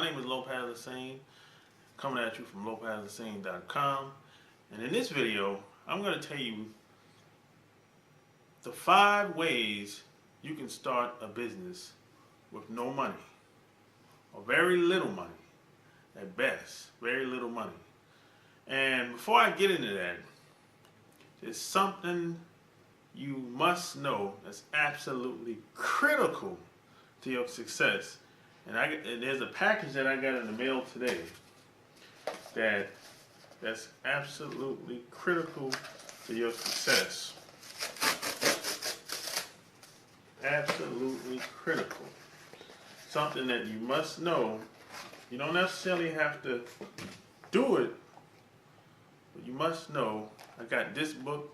My name is Lopez Hussein, coming at you from lopezhussein.com. And in this video, I'm going to tell you the 5 ways you can start a business with no money, or very little money, at best, very little money. And before I get into that, there's something you must know that's absolutely critical to your success. And there's a package that I got in the mail today that's absolutely critical to your success. Absolutely critical. Something that you must know. You don't necessarily have to do it, but you must know. I got this book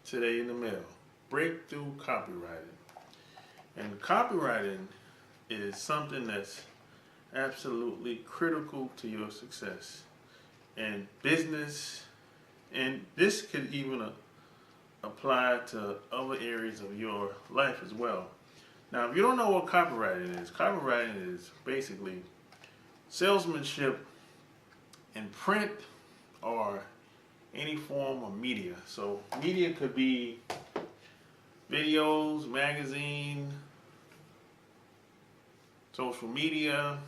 today in the mail, Breakthrough Copywriting. And copywriting is something that's absolutely critical to your success and business, and this could even apply to other areas of your life as well. Now, if you don't know what copywriting is basically salesmanship in print or any form of media. So media could be videos, magazine, social media,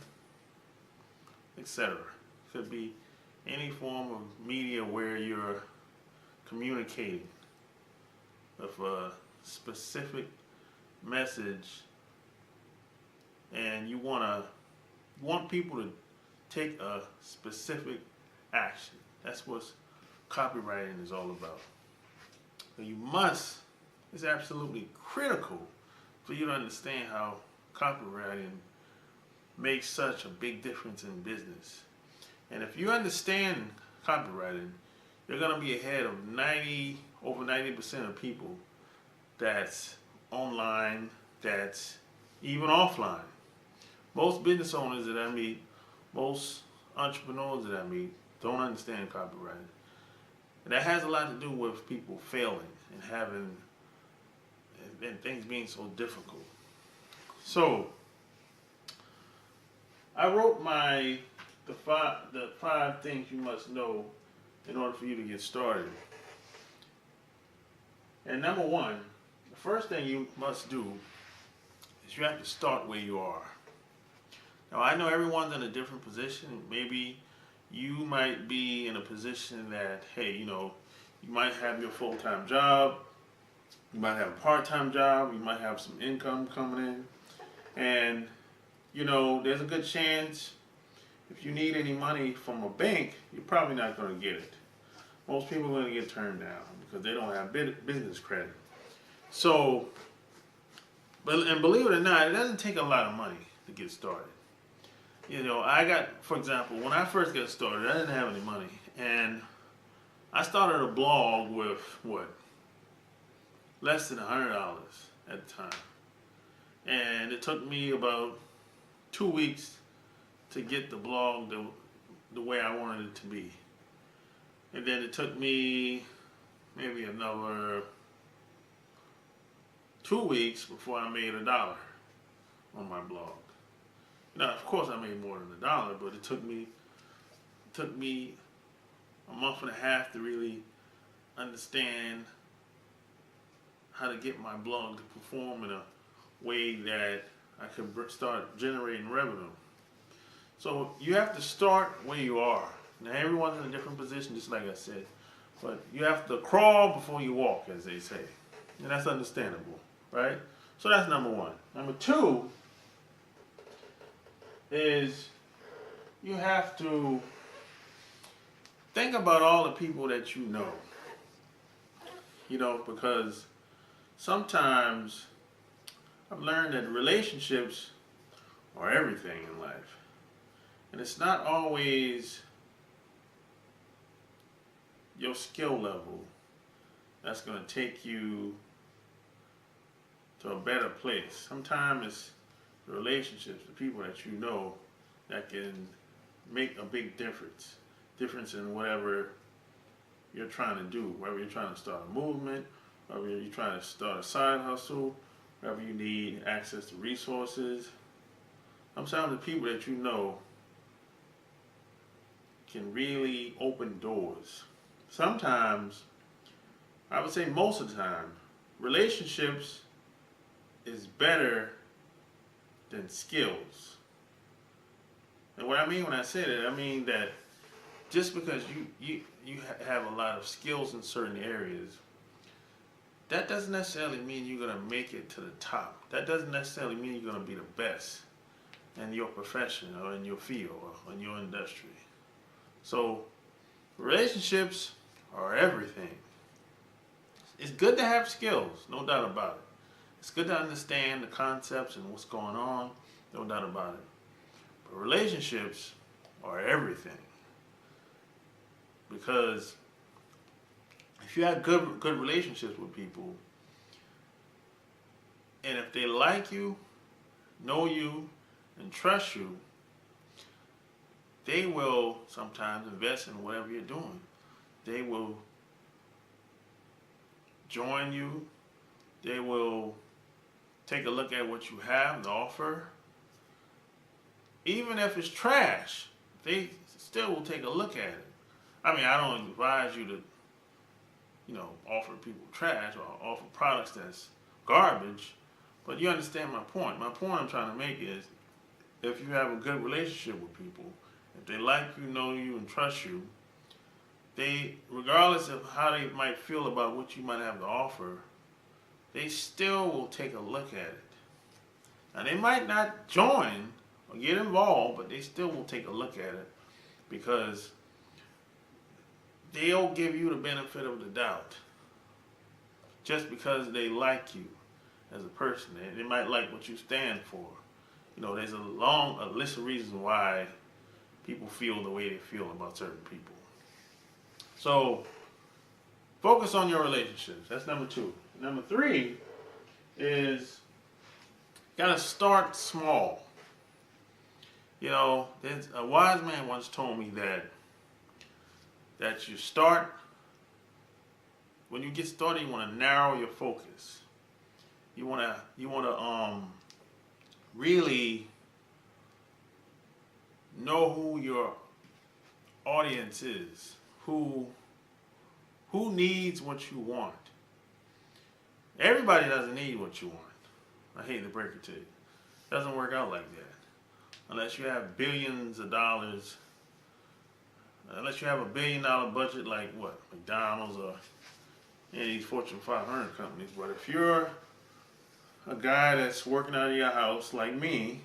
etc. Could be any form of media where you're communicating with a specific message, and you want people to take a specific action. That's what copywriting is all about. So it's absolutely critical for you to understand how copywriting makes such a big difference in business. And if you understand copywriting, you're going to be ahead of over 90% of people that's online, that's even offline. Most business owners that I meet, most entrepreneurs that I meet, don't understand copywriting. And that has a lot to do with people failing and things being so difficult. So I wrote the five things you must know in order for you to get started. And number one, the first thing you must do is you have to start where you are. Now, I know everyone's in a different position. Maybe you might be in a position that, hey, you might have your full-time job, you might have a part-time job, you might have some income coming in, and there's a good chance if you need any money from a bank, you're probably not going to get it. Most people are going to get turned down because they don't have business credit. So, and believe it or not, it doesn't take a lot of money to get started. For example, when I first got started, I didn't have any money, and I started a blog with less than $100 at the time, and it took me about 2 weeks to get the blog the way I wanted it to be. And then it took me maybe another 2 weeks before I made $1 on my blog. Now, of course, I made more than $1, but it took me a month and a half to really understand how to get my blog to perform in a way that I could start generating revenue. So you have to start where you are. Now, everyone's in a different position, just like I said, but you have to crawl before you walk, as they say, and that's understandable, right? So that's number one. Number two is you have to think about all the people that you know, because sometimes I've learned that relationships are everything in life. And it's not always your skill level that's going to take you to a better place. Sometimes it's the relationships, the people that you know that can make a big difference in whatever you're trying to do, whether you're trying to start a movement, whether you're trying to start a side hustle, whether you need access to resources. Sometimes the people that you know can really open doors. Sometimes, I would say most of the time, relationships is better than skills. And what I mean when I say that, I mean that just because you have a lot of skills in certain areas, that doesn't necessarily mean you're going to make it to the top. That doesn't necessarily mean you're going to be the best in your profession or in your field or in your industry. So relationships are everything. It's good to have skills, no doubt about it. It's good to understand the concepts and what's going on, no doubt about it. But relationships are everything. Because if you have good relationships with people, and if they like you, know you, and trust you, they will sometimes invest in whatever you're doing. They will join you. They will take a look at what you have to offer. Even if it's trash, they still will take a look at it. I mean, I don't advise you to, offer people trash or offer products that's garbage, but you understand my point. My point I'm trying to make is, if you have a good relationship with people, if they like you, know you, and trust you, they, regardless of how they might feel about what you might have to offer, they still will take a look at it. Now, they might not join or get involved, but they still will take a look at it because they'll give you the benefit of the doubt just because they like you as a person. They might like what you stand for. There's a long list of reasons why people feel the way they feel about certain people. So, focus on your relationships. That's number 2. Number 3 is, gotta start small. There's a wise man once told me that you start, when you get started, you want to narrow your focus. You want to really know who your audience is, who needs what you want. Everybody doesn't need what you want. I hate to break it to you. It doesn't work out like that. Unless you have billions of dollars, unless you have a $1 billion budget like McDonald's or any of these Fortune 500 companies. But if you're a guy that's working out of your house like me,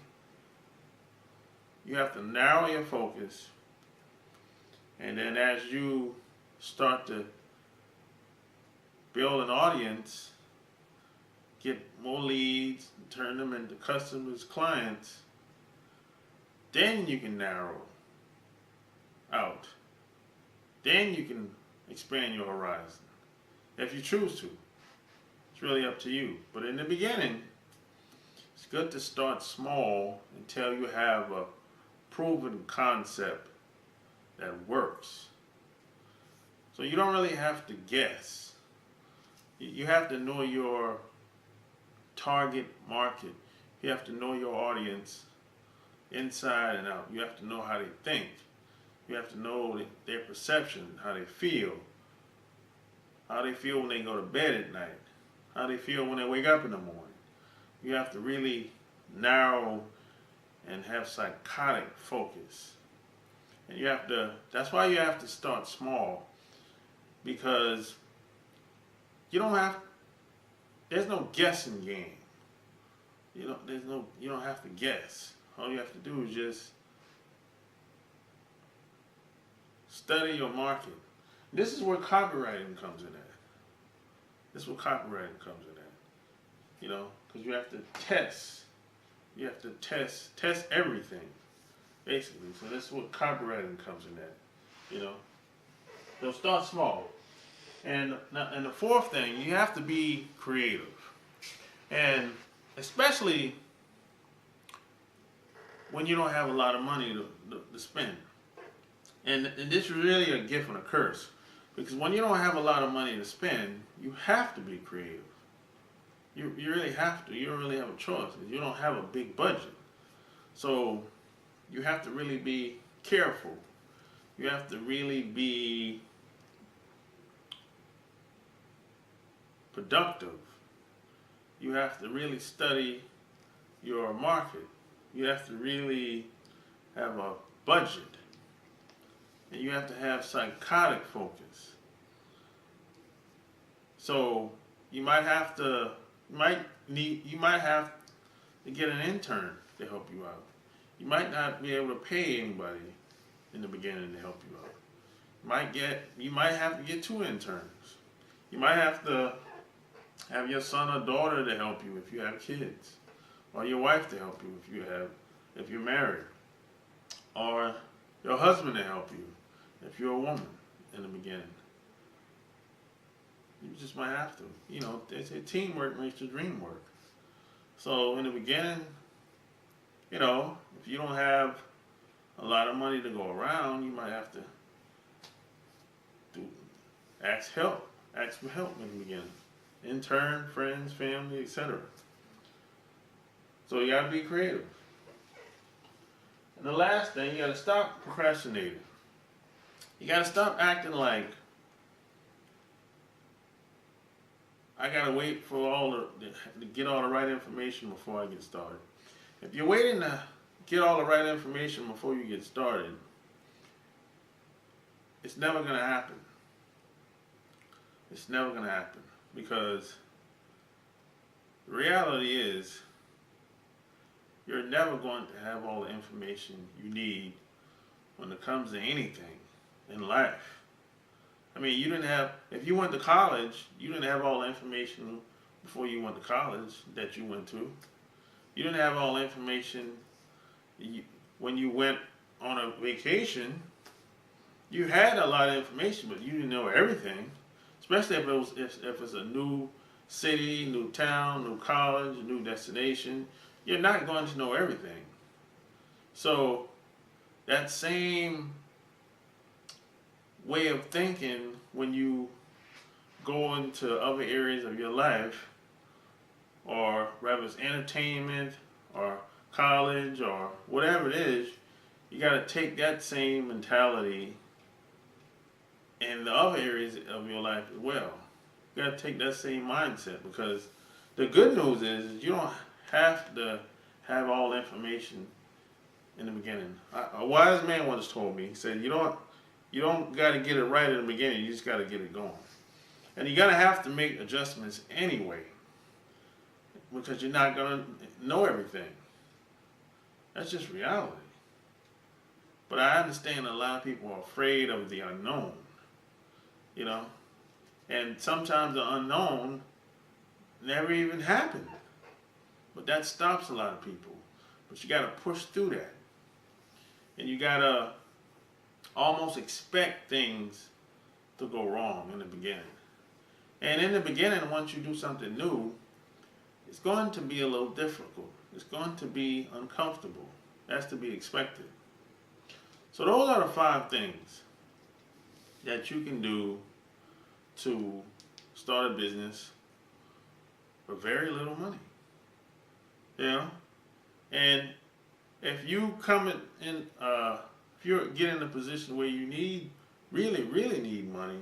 you have to narrow your focus, and then as you start to build an audience, get more leads, turn them into customers, clients, then you can narrow out. Then you can expand your horizon if you choose to. It's really up to you. But in the beginning, it's good to start small until you have a proven concept that works. So you don't really have to guess. You have to know your target market. You have to know your audience inside and out. You have to know how they think. You have to know their perception, how they feel when they go to bed at night, how they feel when they wake up in the morning. You have to really narrow and have psychotic focus. And that's why you have to start small, because you don't there's no guessing game. You don't have to guess. All you have to do is just study your market. This is where copywriting comes in at. Because you have to test. You have to test everything, basically. So this is what copywriting comes in at. So start small. And the fourth thing, you have to be creative, and especially when you don't have a lot of money to spend. And this is really a gift and a curse, because when you don't have a lot of money to spend, you have to be creative. You really have to. You don't really have a choice. You don't have a big budget. So you have to really be careful. You have to really be productive. You have to really study your market. You have to really have a budget. And you have to have psychotic focus. So you might have to get an intern to help you out. You might not be able to pay anybody in the beginning to help you out. You might have to get 2 interns. You might have to have your son or daughter to help you if you have kids, or your wife to help you if you're married, or your husband to help you if you're a woman in the beginning. You just might have to. You know, they say teamwork makes the dream work. So in the beginning, you know, if you don't have a lot of money to go around, you might have to ask for help in the beginning. Intern, friends, family, etc. So you gotta be creative. And the last thing, you gotta stop procrastinating. You gotta stop acting like I gotta wait for to get all the right information before I get started. If you're waiting to get all the right information before you get started, it's never gonna happen. It's never gonna happen, because the reality is you're never going to have all the information you need when it comes to anything in life. I mean, if you went to college, you didn't have all the information before you went to college that you went to. You didn't have all the information when you went on a vacation. You had a lot of information, but you didn't know everything. Especially if it's a new city, new town, new college, new destination. You're not going to know everything. So that same way of thinking, when you go into other areas of your life, or whether it's entertainment or college or whatever it is, you got to take that same mentality in the other areas of your life as well. You got to take that same mindset, because the good news is you don't have to have all the information in the beginning. A wise man once told me, he said, you don't got to get it right in the beginning, you just got to get it going. And you're going to have to make adjustments anyway, because you're not going to know everything. That's just reality. But I understand a lot of people are afraid of the unknown, you know. And sometimes the unknown never even happened. But that stops a lot of people. But you got to push through that. And you got to almost expect things to go wrong in the beginning. And in the beginning, once you do something new, it's going to be a little difficult. It's going to be uncomfortable. That's to be expected. So those are the 5 things that you can do to start a business for very little money. You know? And if you if you get in a position where you really need money,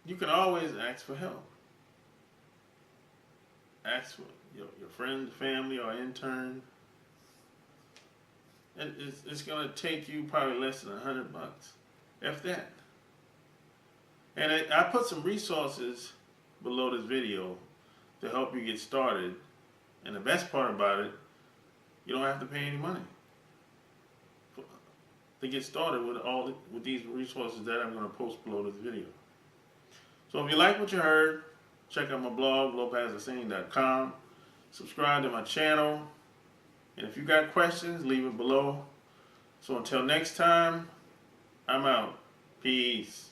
you can always ask for help. Ask for your friends, family, or intern. And it's going to take you probably less than $100, if that. And I put some resources below this video to help you get started. And the best part about it, you don't have to pay any money to get started with these resources that I'm going to post below this video. So if you like what you heard, check out my blog, lopezthesane.com. Subscribe to my channel. And if you got questions, leave it below. So until next time, I'm out. Peace.